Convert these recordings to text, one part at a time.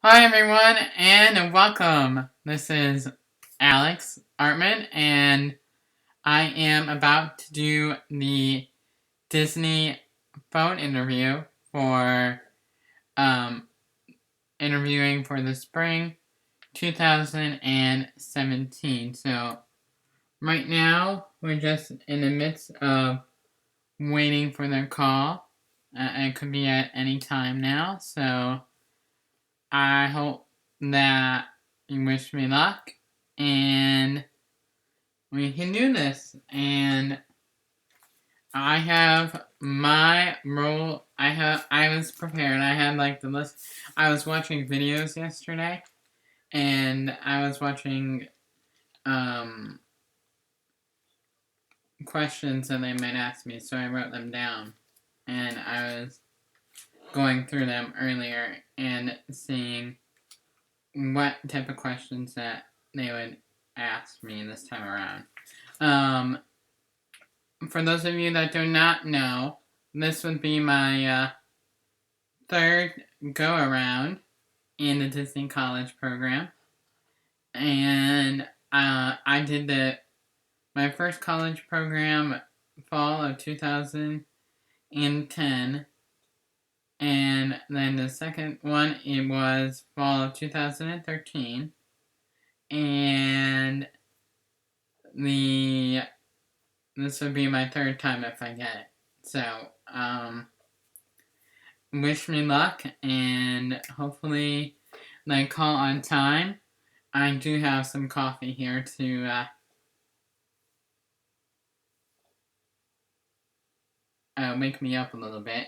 Hi everyone, and welcome. This is Alex Artman, and I am about to do the Disney phone interview for interviewing for the spring 2017. So right now we're just in the midst of waiting for their call. It could be at any time now, so I hope that you wish me luck and we can do this. And I have my role. I was prepared. I had like the list. I was watching videos yesterday, and I was watching questions that they might ask me, so I wrote them down, and I was going through them earlier and seeing what type of questions that they would ask me this time around. For those of you that do not know, this would be my third go around in the Disney College program, and I did my first college program fall of 2010, and then the second one it was fall of 2013, and this would be my third time if I get it. So, wish me luck, and hopefully they call on time. I do have some coffee here to wake me up a little bit.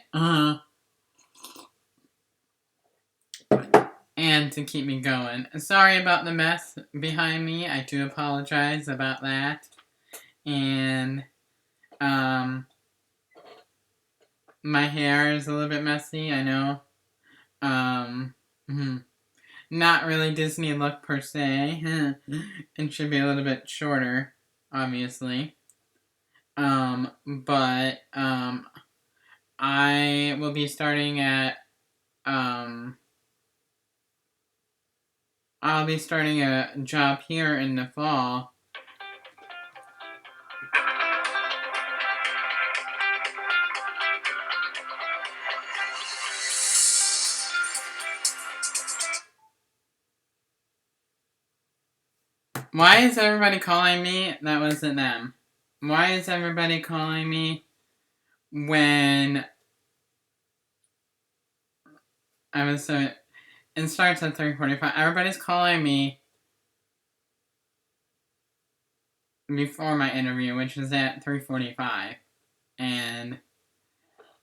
And to keep me going. Sorry about the mess behind me. I do apologize about that. And, my hair is a little bit messy, I know. Not really Disney look per se. It should be a little bit shorter, obviously. But I will be starting at I'll be starting a job here in the fall. Why is everybody calling me? That wasn't them. Why is everybody calling me when I was so... It starts at 3:45. Everybody's calling me before my interview, which is at 3:45. And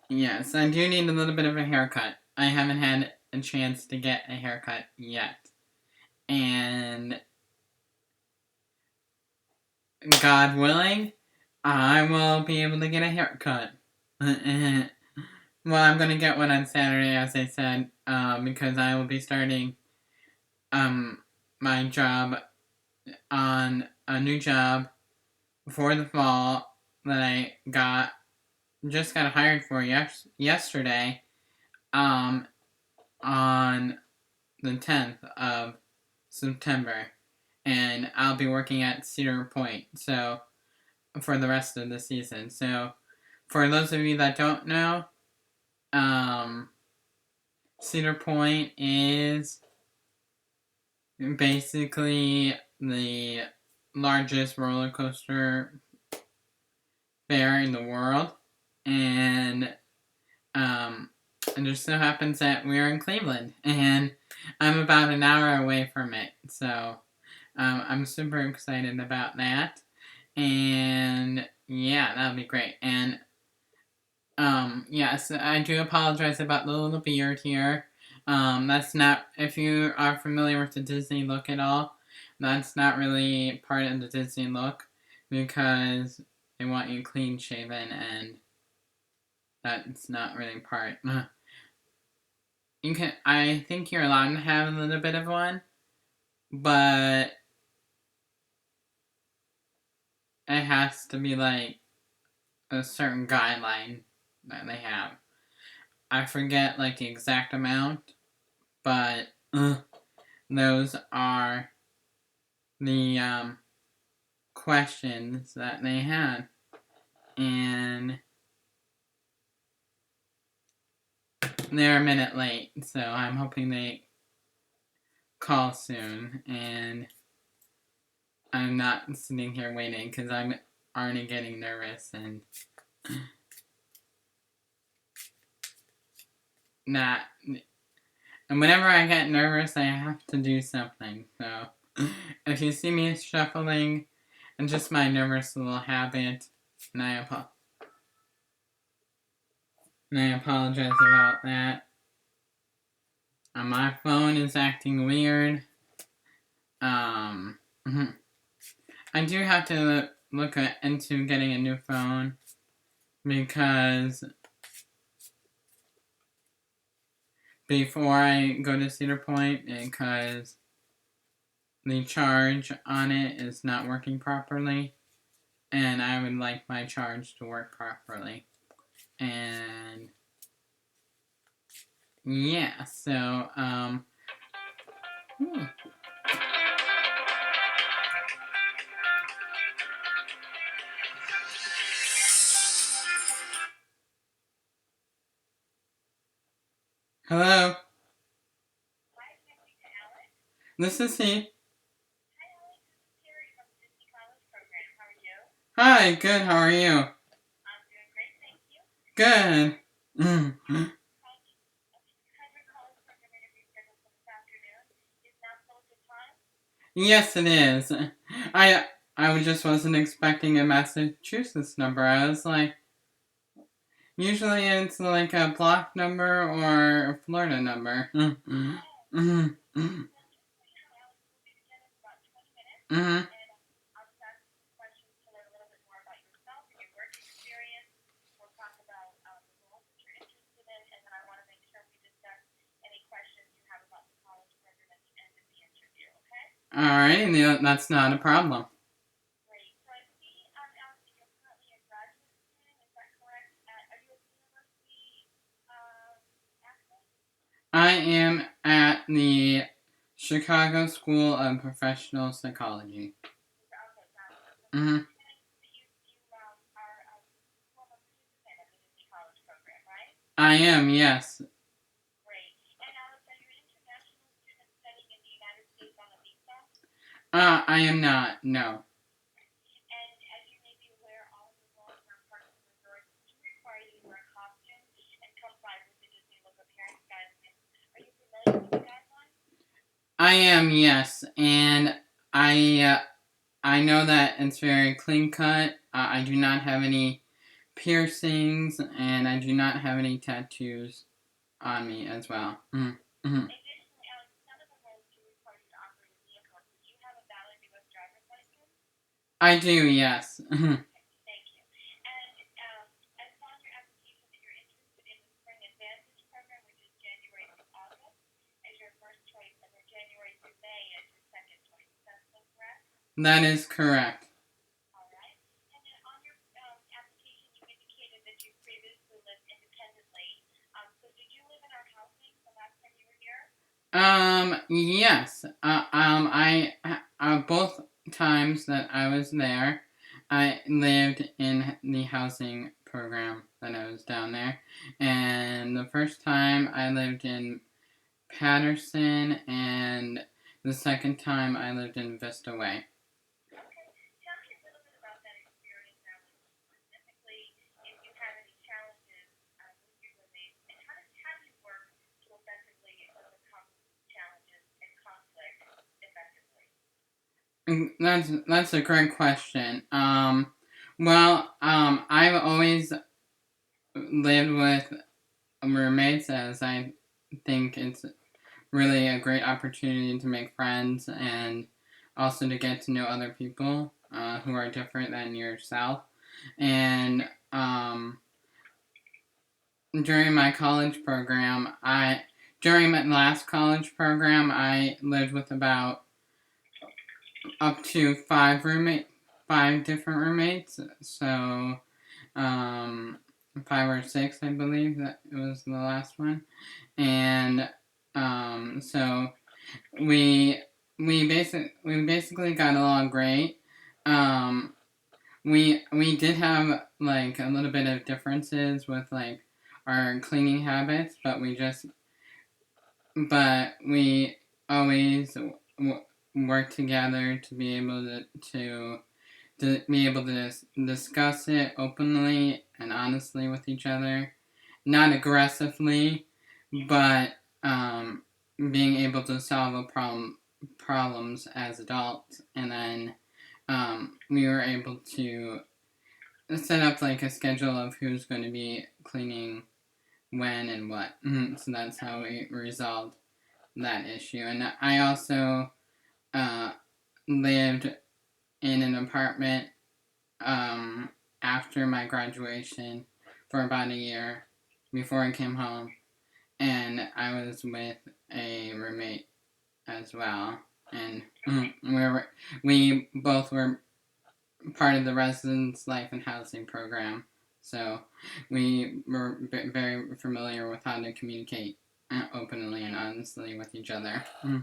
yes, I do need a little bit of a haircut. I haven't had a chance to get a haircut yet. And God willing, I will be able to get a haircut. Well, I'm going to get one on Saturday, as I said, because I will be starting my job on a new job for the fall that I just got hired for yesterday on the 10th of September. And I'll be working at Cedar Point, so for the rest of the season. So, for those of you that don't know, Cedar Point is basically the largest roller coaster fair in the world, and it just so happens that we're in Cleveland, and I'm about an hour away from it, so I'm super excited about that, and yeah, that'll be great. And yes, I do apologize about the little beard here. That's not, if you are familiar with the Disney look at all, that's not really part of the Disney look, because they want you clean shaven, and that's not really part. I think you're allowed to have a little bit of one, but it has to be like a certain guideline that they have. I forget like the exact amount, but those are the questions that they had. And they're a minute late, so I'm hoping they call soon. And I'm not sitting here waiting because I'm already getting nervous and not. And whenever I get nervous, I have to do something. So if you see me shuffling, it's just my nervous little habit, and I apologize about that. My phone is acting weird. I do have to look into getting a new phone because before I go to Cedar Point, because the charge on it is not working properly, and I would like my charge to work properly. And yeah, so hello, this is he. Hi, good, how are you? Good. Yes, it is. I just wasn't expecting a Massachusetts number. I was like, usually it's like a block number or a Florida number. Alright, that's not a problem. I am at the Chicago School of Professional Psychology. I am, yes. I am not, no. I am, yes, and I know that it's very clean cut. I do not have any piercings, and I do not have any tattoos on me as well. I do, yes. That is correct. Yes. Both times that I was there, I lived in the housing program that I was down there. And the first time I lived in Patterson, and the second time I lived in Vista Way. That's a great question. I've always lived with roommates, as I think it's really a great opportunity to make friends and also to get to know other people who are different than yourself. And during my college program, during my last college program, I lived with about up to five different roommates. So, 5 or 6, I believe that it was the last one. And so we basically got along great. Um, we did have like a little bit of differences with like our cleaning habits, but we always work together to be able to be able to discuss it openly and honestly with each other, not aggressively, but being able to solve problems as adults, and then we were able to set up like a schedule of who's going to be cleaning when and what. So that's how we resolved that issue. And I also uh, lived in an apartment after my graduation for about a year before I came home, and I was with a roommate as well, and we both were part of the residence life and housing program, so we were very familiar with how to communicate openly and honestly with each other. Mm-hmm.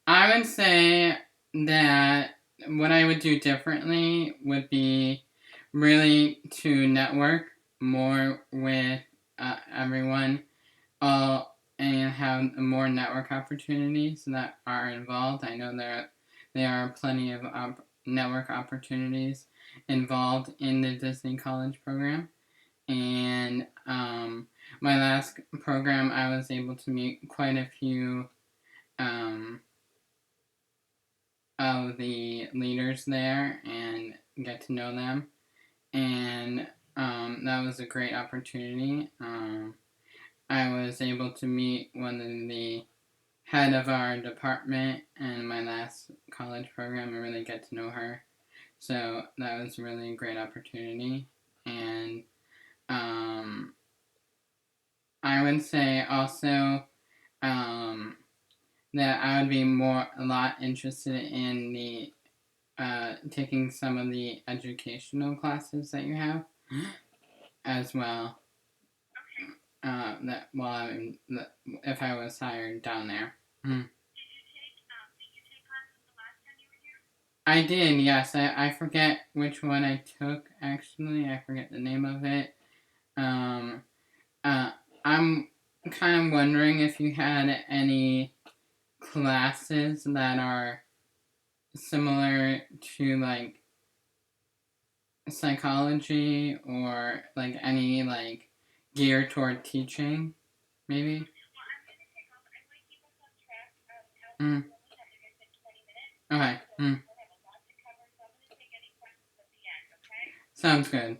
I would say that what I would do differently would be really to network more with everyone, and have more network opportunities that are involved. I know there are plenty of network opportunities involved in the Disney College program, and my last program I was able to meet quite a few um, of the leaders there and get to know them, and that was a great opportunity. I was able to meet one of the head of our department in my last college program and really get to know her. So that was really a great opportunity. And I would say also that I would be a lot interested in the taking some of the educational classes that you have as well. That if I was hired down there. I did, yes. I forget which one I took, actually. I forget the name of it. Um, I'm kind of wondering if you had any classes that are similar to, like, psychology or, like, any, like, geared toward teaching, maybe? Mm. Okay. Sounds good.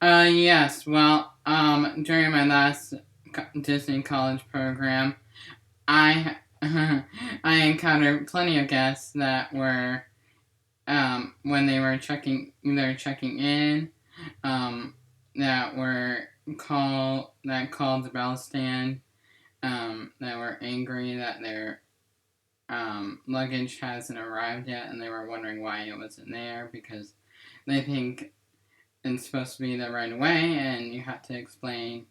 Yes. Well, during my last Disney college program, I I encountered plenty of guests that were when they were checking in, that were called the bell stand, that were angry that their luggage hasn't arrived yet, and they were wondering why it wasn't there because they think it's supposed to be there right away, and you have to explain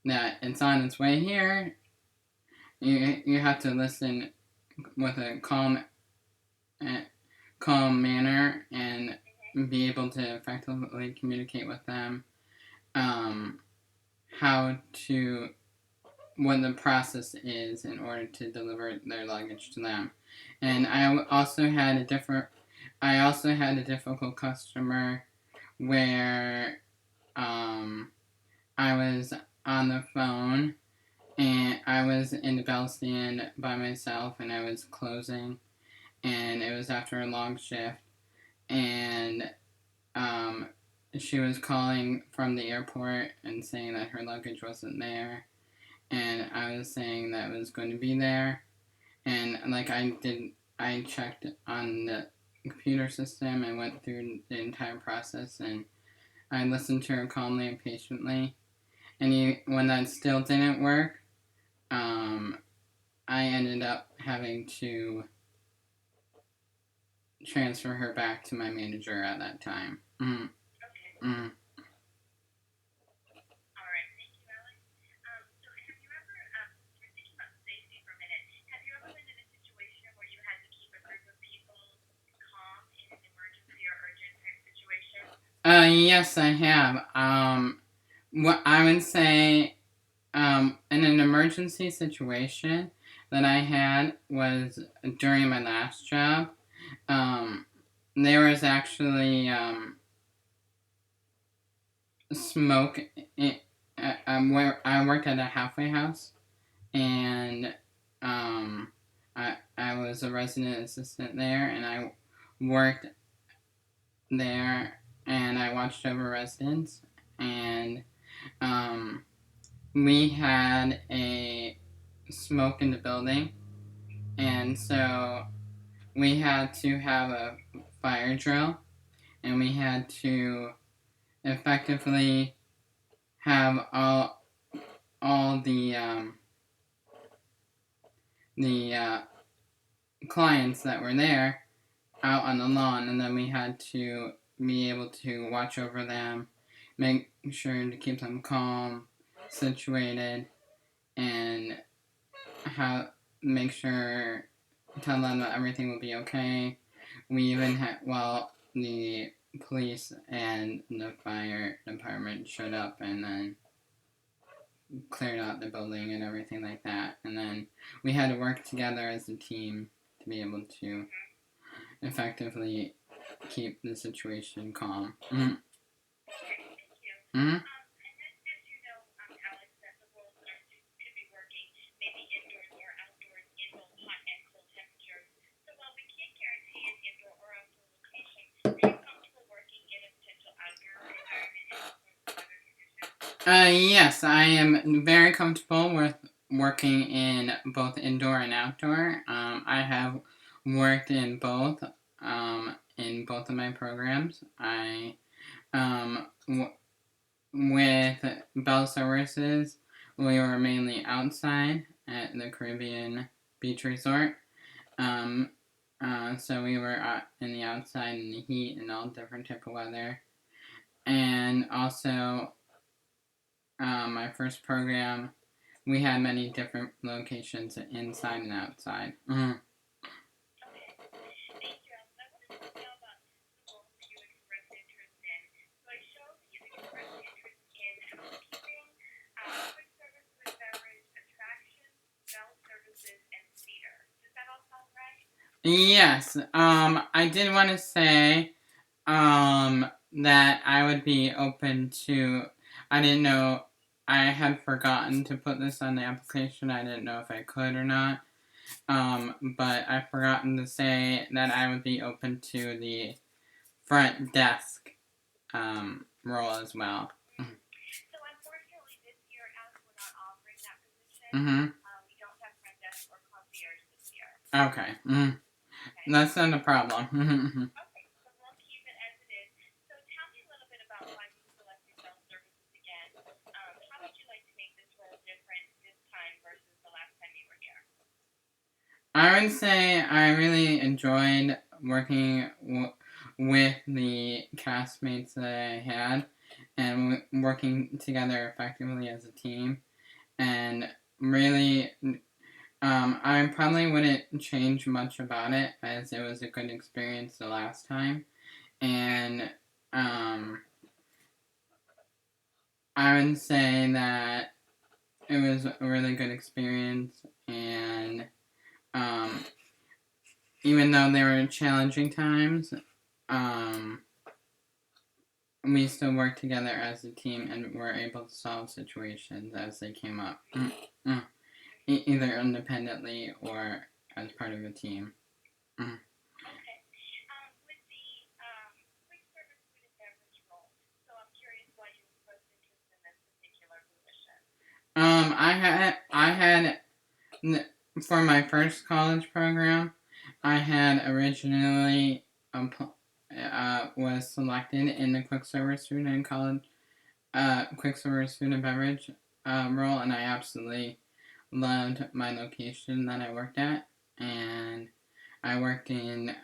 that it's on its way here. You have to listen with a calm manner and be able to effectively communicate with them, um, how to what the process is in order to deliver their luggage to them. And I also had a difficult customer where I was on the phone, and I was in the bell stand by myself, and I was closing, and it was after a long shift, and she was calling from the airport and saying that her luggage wasn't there, and I was saying that it was going to be there, and like I checked on the computer system and went through the entire process, and I listened to her calmly and patiently, and when that still didn't work, I ended up having to transfer her back to my manager at that time. Mm. Okay. Mm. All right. Thank you, Alex. So have you ever, we're thinking about safety for a minute. Have you ever been in a situation where you had to keep a group of people calm in an emergency or urgent type situation? Yes, I have. What I would say, in an emergency situation that I had was during my last job. Um, there was actually, smoke in, where I worked at a halfway house, and, I was a resident assistant there, and I worked there, and I watched over residents, and, um, we had a smoke in the building, and so we had to have a fire drill, and we had to effectively have all the clients that were there out on the lawn, and then we had to be able to watch over them, make sure to keep them calm, situated, and how make sure tell them that everything will be okay. We even had the police and the fire department showed up and then cleared out the building and everything like that. And then we had to work together as a team to be able to effectively keep the situation calm. Mm-hmm. Okay, thank you. Mm-hmm. And then, as you know, Alex, that the world could be working maybe indoors or outdoors in both hot and cold temperatures. So while we can't guarantee an indoor or outdoor location, are you comfortable working in a potential outdoor environment in all sorts of weather conditions? Yes, I am very comfortable with working in both indoor and outdoor. I have worked in both of my programs. With Bell Services, we were mainly outside at the Caribbean Beach Resort. Um, so we were in the outside in the heat and all different type of weather. And also, my first program, we had many different locations inside and outside. Mm-hmm. Okay. Thank you, Alex. I wanted to know about the roles that you expressed interest in. So I showed that you expressed interest in housekeeping, quick service with beverage, attractions, bell services, and theater. Does that all sound right? Yes. I did want to say, that I would be open to. I didn't know. I had forgotten to put this on the application. I didn't know if I could or not. But I've forgotten to say that I would be open to the front desk role as well. So unfortunately, this year, Alex, we're not offering that position. Mm-hmm. We don't have front desk or concierge this year. Okay. Mm-hmm. Okay. That's not a problem. Okay, so we'll keep it as it is. So tell me a little bit about why you selected bell services again. How would you like to make this role different this time versus the last time you were here? I would say I really enjoyed working with the castmates that I had and working together effectively as a team. And really, I probably wouldn't change much about it as it was a good experience the last time. And I would say that it was a really good experience. And um, even though there were challenging times, um, we still worked together as a team and were able to solve situations as they came up, either independently or as part of a team. Okay. With the quick service food and beverage role, so I'm curious why you expressed interest in this particular position. I had for my first college program, I had originally was selected in the quick service food and college quick service food and beverage role, and I absolutely loved my location that I worked at, and I worked in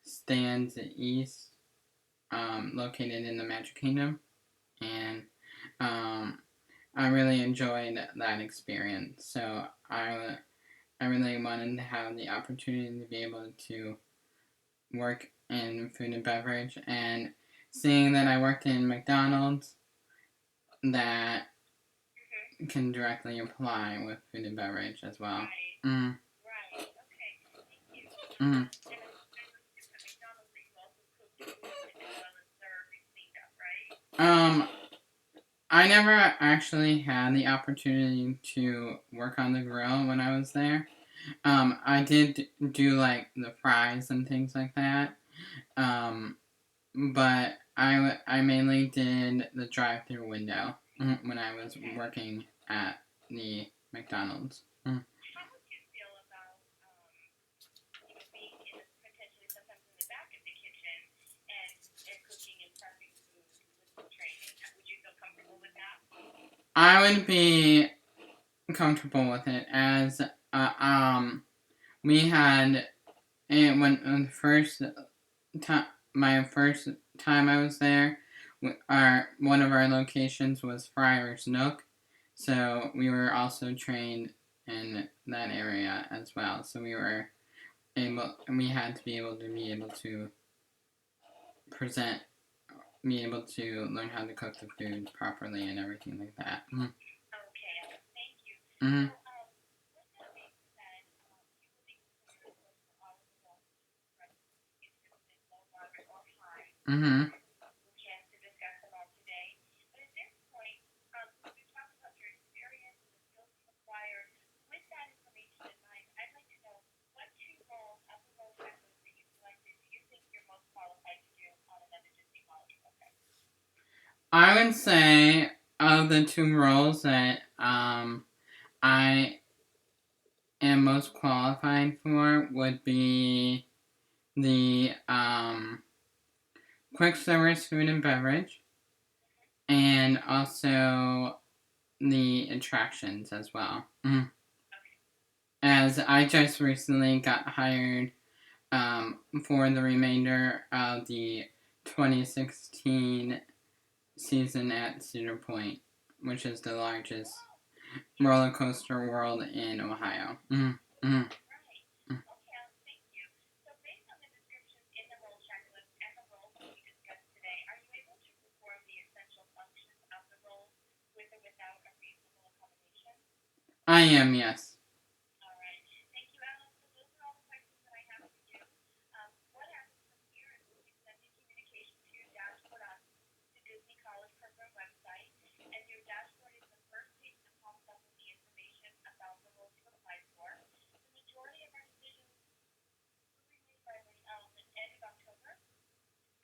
Stands East, located in the Magic Kingdom, and I really enjoyed that experience. So I really wanted to have the opportunity to be able to work in food and beverage, and seeing that I worked in McDonald's, that can directly apply with food and beverage as well. Right. Mm. Right. Okay. Thank you. Mm. And I assume at McDonald's that you also cook food as well as serve and clean up, right? I never actually had the opportunity to work on the grill when I was there. I did do like the fries and things like that. But I mainly did the drive-through window when I was working at the McDonald's. How would you feel about being in potentially sometimes in the back of the kitchen and cooking and prepping food with some training? Would you feel comfortable with that? I would be comfortable with it as we had when the first time my first time I was there, one of our locations was Frias Nook, so we were also trained in that area as well. So we had to be able to present, be able to learn how to cook the food properly and everything like that. Okay, thank you. Mm-hmm. So, with that being said, you will be considered, of course, for all of the roles from consistent, low, moderate, or high. Mm-hmm. Chance to discuss them all today. But at this point, we've talked about your experience and the skills you acquired. With that information in mind, I'd like to know what two roles of the role checklist that you selected do you think you're most qualified to do on another Disney college program? I would say of the two roles that I am most qualified for would be the quick service food and beverage, and also the attractions as well. Mm-hmm. As I just recently got hired for the remainder of the 2016 season at Cedar Point, which is the largest roller coaster world in Ohio. Mm-hmm. Mm-hmm. Right. Okay, thank you. So based on the descriptions in the role checklist and the roles that we discussed today, are you able to perform the essential functions of the role with or without a reasonable accommodation? I am, yes. All right. Thank you, Alice. So those are all the questions that I have for you. What happens from here is we'll be sending communication to your dashboard on the Disney College Program website, and your dashboard is the first page that pops up with the information about the roles you applied for. The majority of our decisions will be made by the end of October,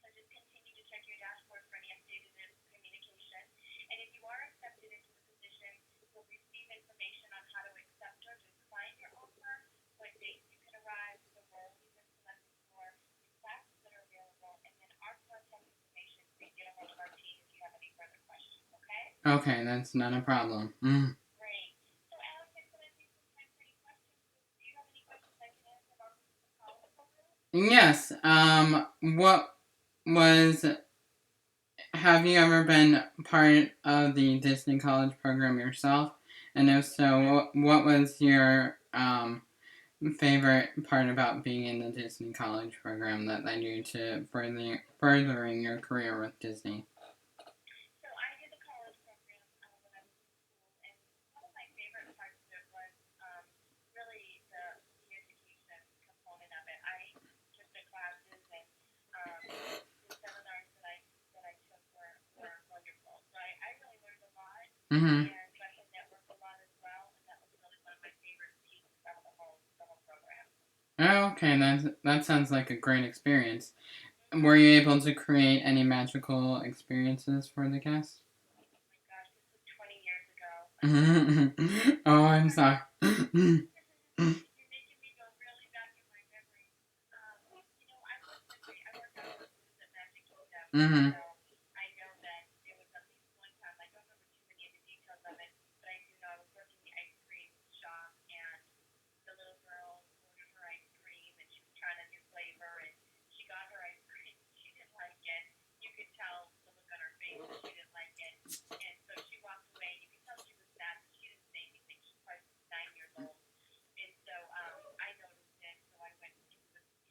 so just continue to check your dashboard for any updated communication. And if you are accepted into the position, you'll receive information on how to accept or decline your offer, what dates you can arrive, the role you've been selected for, the classes that are available, and then our contact information so you get a hold of our team if you have any further questions, okay? Okay, that's not a problem. Mm. Great. So, Alex, I'm going to take some time for any questions. Do you have any questions I can answer about the college program? Yes. What was? Have you ever been part of the Disney College program yourself? And if so, what was your favorite part about being in the Disney College program that led you to furthering your career with Disney? So I did the college program when I was in school, and one of my favorite parts of it was really the education component of it. I took the classes and the seminars that I Mm-hmm. and got to network a lot as well. And that was really one of my favorite pieces about the whole program. Oh, okay, that sounds like a great experience. Mm-hmm. Were you able to create any magical experiences for the guests? Oh my gosh, this was 20 years ago. Oh, I'm sorry. You're making me go really back in my memory. I worked on the cruise at Magic Kingdom, and Mm-hmm. so I know that there was at least one time. I don't remember too many of the details of it, but I do know I was working the ice cream shop, and the little girl ordered her ice cream, and she was trying a new flavor, and she got her ice cream. She didn't like it. You could tell the look on her face that she didn't like it, and so she walked away. You could tell she was sad, but she didn't say anything. She was probably 9 years old. And so I noticed it, so I went to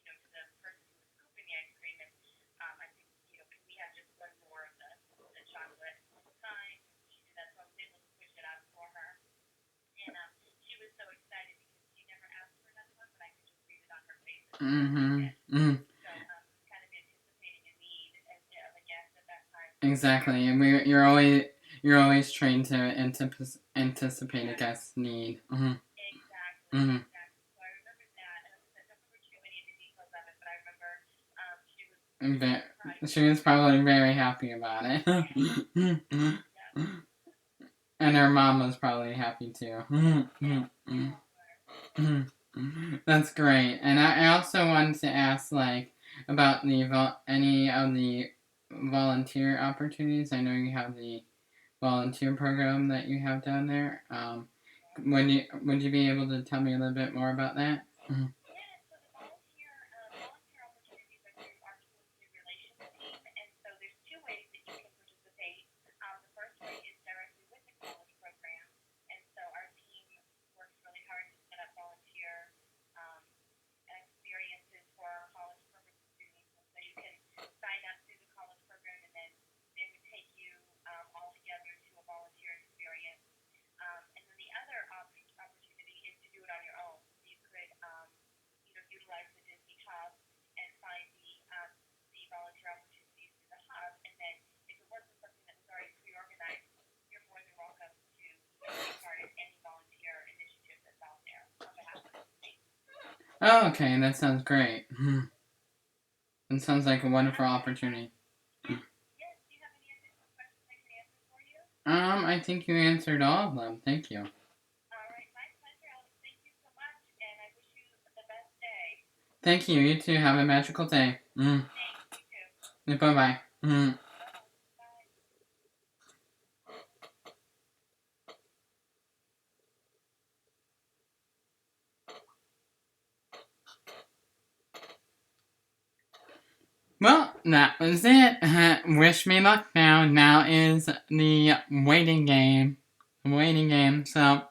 the person who was scooping the ice cream, and I said, can we have just one more of the chocolate time? She did that, so I was able to push it out for her. And she was so excited because she never asked for another one, but I could just read it on her face that she did like Mm-hmm. it. Mm-hmm. So kind of anticipating a need of a guest at that time. Exactly, and you're always trained to anticipate a Yes, guest's need. Mm-hmm. exactly, Mm-hmm. exactly. So I remember that, and I don't remember too many of the details of it, but I remember And she was surprised. she was probably very happy about it. Yes, yes, And her mom was probably happy too. yes. They all were. That's great. And I also wanted to ask, like, about any of the volunteer opportunities. I know you have the volunteer program that you have down there. Would you be able to tell me a little bit more about that? Mhm. Yeah, so the volunteer opportunities are through our community relations team, and so there's two ways that you can participate. The first way is directly with the college program, and so our team works really hard to set up volunteer um, experiences for our college program students, and so you can sign up through the college program, and then they would take you all together to a volunteer experience. And then the other opportunity is to do it on your own. So you could, utilize the Disney Hub and find the volunteer opportunities through the hub. And then if it wasn't something that was already pre-organized, you're more than welcome to take part in any volunteer initiative that's out there on behalf of the state. Oh, okay, that sounds great. It sounds like a wonderful opportunity. Yes, yes. Do you have any additional questions I can answer for you? I think you answered all of them. Thank you. All right, my pleasure, Alex. Thank you so much, and I wish you the best day. Thank you. You too. Have a magical day. Thanks, you too. Bye bye. Bye-bye. Bye. Well, that was it. Wish me luck now. Now is the waiting game. Waiting game. So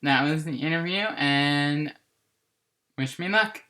that was the interview, and wish me luck.